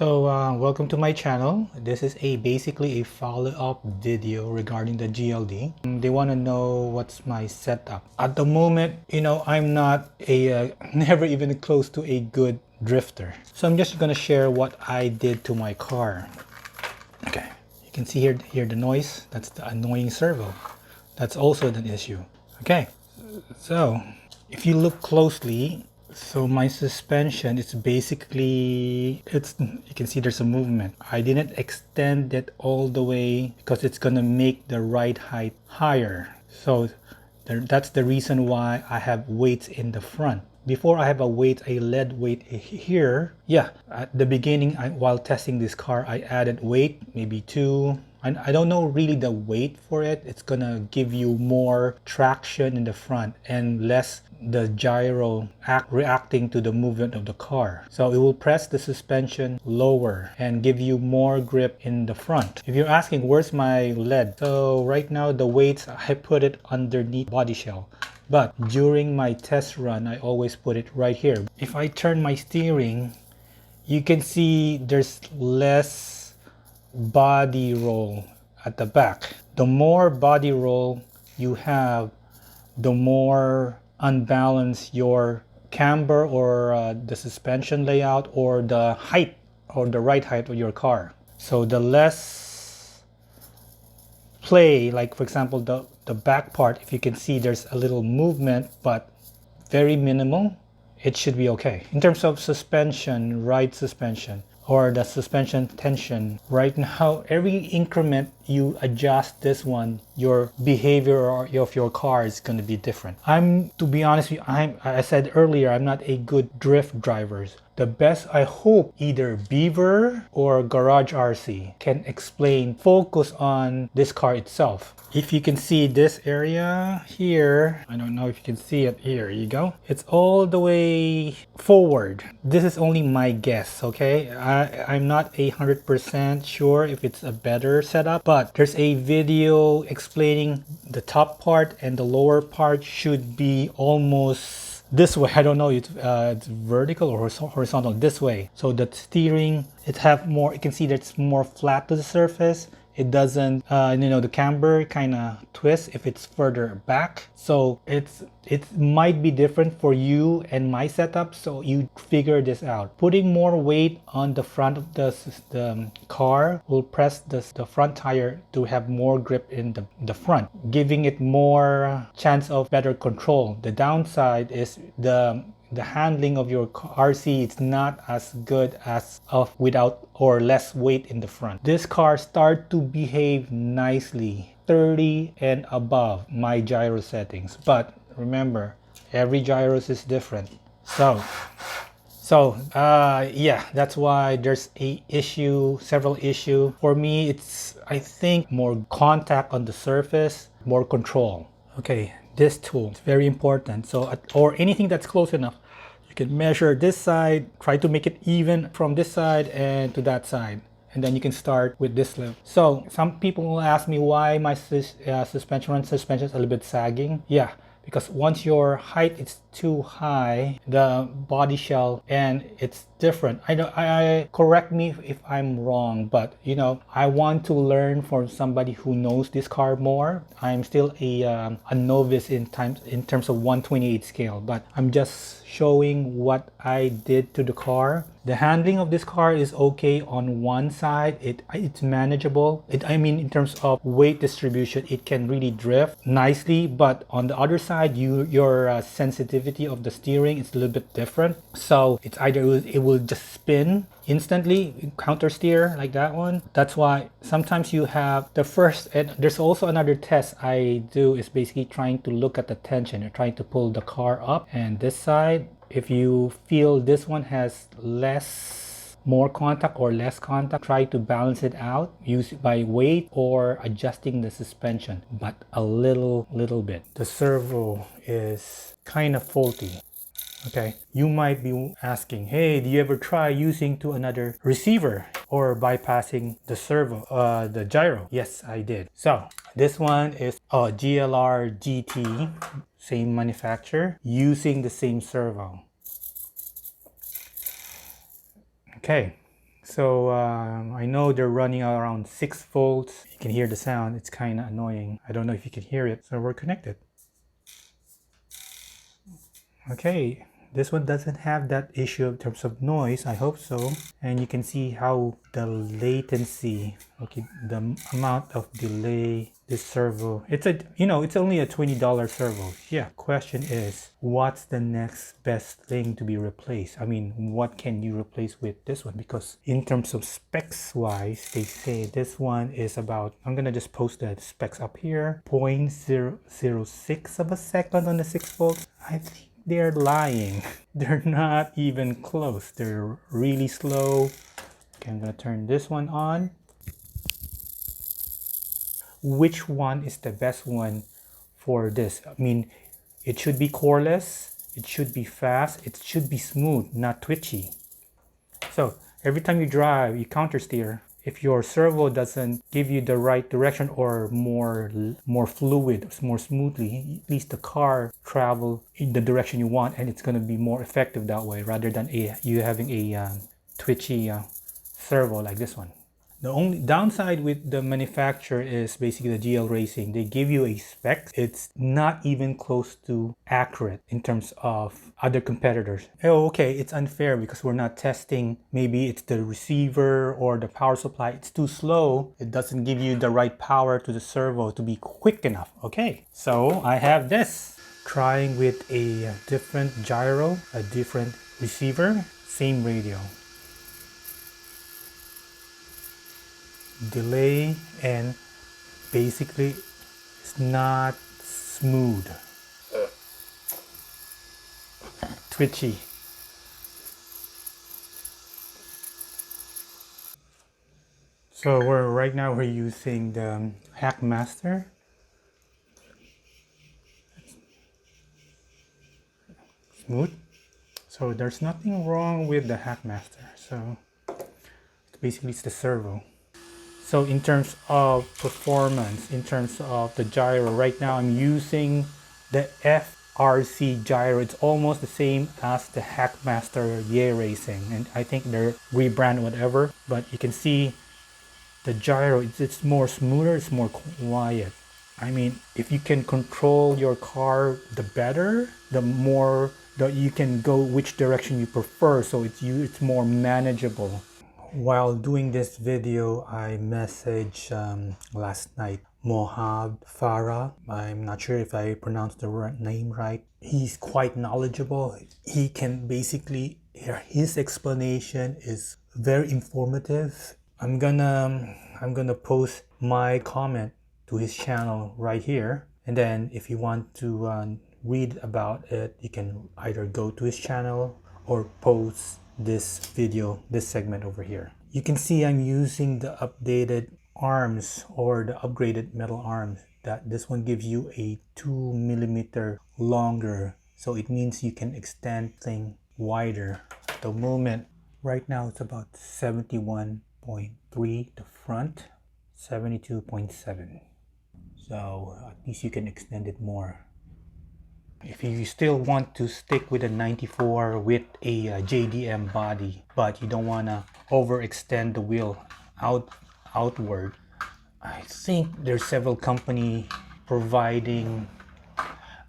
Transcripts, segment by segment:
Welcome to my channel. This is basically a follow-up video regarding the GLD. They want to know what's my setup. At the moment, I'm not never even close to a good drifter. So I'm just gonna share what I did to my car. Okay, you can see here the noise. That's the annoying servo. That's also an issue. Okay, so if you look closely, so my suspension, it's basically, you can see there's a movement. I didn't extend it all the way because it's gonna make the ride height higher. So that's the reason why I have weights in the front. Before I have a lead weight here. Yeah, at the beginning, while testing this car, I added weight, maybe 2. I don't know really the weight for it. It's gonna give you more traction in the front and less the gyro reacting to the movement of the car. So it will press the suspension lower and give you more grip in the front. If you're asking where's my lead, so right now the weights, I put it underneath body shell. But during my test run, I always put it right here. If I turn my steering, you can see there's less body roll at the back. The more body roll you have, the more unbalanced your camber or the suspension layout or the height or the ride height of your car. So the less play, like for example the back part, if you can see there's a little movement but very minimal, it should be okay. In terms of suspension, ride suspension, or the suspension tension, right now every increment you adjust this one, your behavior of your car is going to be different. To be honest with you, I said earlier, I'm not a good drift driver. The best, I hope either Beaver or Garage RC can focus on this car itself. If you can see this area here, I don't know if you can see it, here you go. It's all the way forward. This is only my guess, okay? I'm not 100% sure if it's a better setup, but there's a video explaining the top part and the lower part should be almost this way. I don't know, it's vertical or horizontal, this way. So the steering, it have more, you can see that it's more flat to the surface. It doesn't, the camber kind of twists if it's further back. So it might be different for you and my setup. So you figure this out. Putting more weight on the front of the car will press the front tire to have more grip in the front, giving it more chance of better control. The downside is the handling of your RC, it's not as good as without or less weight in the front. This car start to behave nicely 30 and above my gyro settings, but remember every gyros is different. So yeah, that's why there's several issue. For me, it's, I think, more contact on the surface, more control. Okay, this tool, it's very important. So or anything that's close enough, you can measure this side, try to make it even from this side and to that side, and then you can start with this level. So some people will ask me why my suspension is a little bit sagging. Yeah, because once your height is too high, the body shell, and it's different. I correct me if I'm wrong, but I want to learn from somebody who knows this car more. I'm still a novice in terms of 1/28 scale, but I'm just showing what I did to the car. The handling of this car is okay on one side. It's manageable. In terms of weight distribution, it can really drift nicely, but on the other side, your sensitivity of the steering is a little bit different. So it's either it will just spin instantly, counter steer like that one. That's why sometimes you have the first, and there's also another test I do, is basically trying to look at the tension. You're trying to pull the car up, and this side, if you feel this one has more contact or less contact, try to balance it out, use it by weight or adjusting the suspension, but a little bit. The servo is kind of faulty. Okay, you might be asking, hey, do you ever try using to another receiver or bypassing the servo, the gyro? Yes, I did. So this one is glr-gt, same manufacturer, using the same servo. Okay, So I know they're running around 6 volts. You can hear the sound. It's kind of annoying. I don't know if you can hear it. So we're connected. Okay, this one doesn't have that issue in terms of noise. I hope so. And you can see how the latency, okay, the amount of delay this servo. It's a, it's only a $20 servo. Yeah, question is, what's the next best thing to be replaced? I mean, what can you replace with this one? Because in terms of specs wise, they say this one is about, I'm gonna just post the specs up here, 0.006 of a second on the 6 volt. I think they're lying. They're not even close. They're really slow. Okay, I'm gonna turn this one on. Which one is the best one for this? I mean, it should be coreless, it should be fast, it should be smooth, not twitchy. So every time you drive, you counter steer. If your servo doesn't give you the right direction or more fluid, more smoothly, at least the car travel in the direction you want, and it's going to be more effective that way rather than you having a twitchy servo like this one. The only downside with the manufacturer is basically the GL Racing. They give you a spec. It's not even close to accurate in terms of other competitors. Oh, okay, it's unfair because we're not testing. Maybe it's the receiver or the power supply. It's too slow. It doesn't give you the right power to the servo to be quick enough. Okay, so I have this. Trying with a different gyro, a different receiver, same radio. Delay and basically it's not smooth, twitchy. So right now we're using the Hackmaster. Smooth. So there's nothing wrong with the Hackmaster. So basically it's the servo. So in terms of performance, in terms of the gyro, right now I'm using the FRC gyro. It's almost the same as the Hackmaster Racing, and I think they're rebrand whatever, but you can see the gyro, it's more smoother, it's more quiet. I mean, if you can control your car, the better, the more that you can go which direction you prefer, so it's more manageable. While doing this video, I messaged last night Mohamed Farah. I'm not sure if I pronounced the name right. He's quite knowledgeable. He can basically, his explanation is very informative. I'm gonna post my comment to his channel right here, and then if you want to read about it, you can either go to his channel or post this video, this segment over here. You can see I'm using the updated arms or the upgraded metal arms. That this one gives you a 2mm longer, so it means you can extend things wider. At the moment, right now it's about 71.3 the front, 72.7. So at least you can extend it more. If you still want to stick with a 94 with a JDM body, but you don't want to overextend the wheel outward, I think there's several companies providing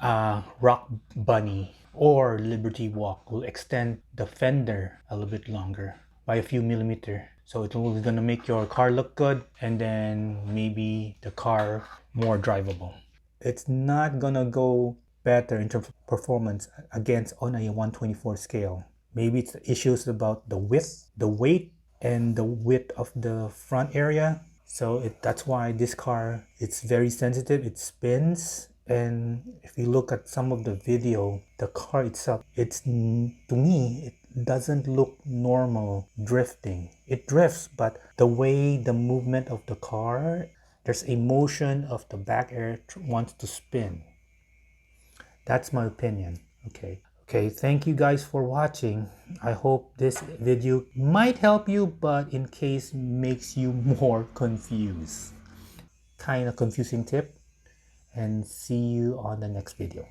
Rock Bunny or Liberty Walk will extend the fender a little bit longer by a few millimeters. So it's gonna make your car look good, and then maybe the car more drivable. It's not gonna go better in terms of performance against on a 124 scale. Maybe it's the issues about the width, the weight, and the width of the front area. So that's why this car, it's very sensitive, it spins. And if you look at some of the video, the car itself, to me, it doesn't look normal drifting. It drifts, but the way the movement of the car, there's a motion of the back air wants to spin. That's my opinion. Okay, thank you guys for watching. I hope this video might help you, but in case makes you more confused. Kind of confusing tip, and see you on the next video.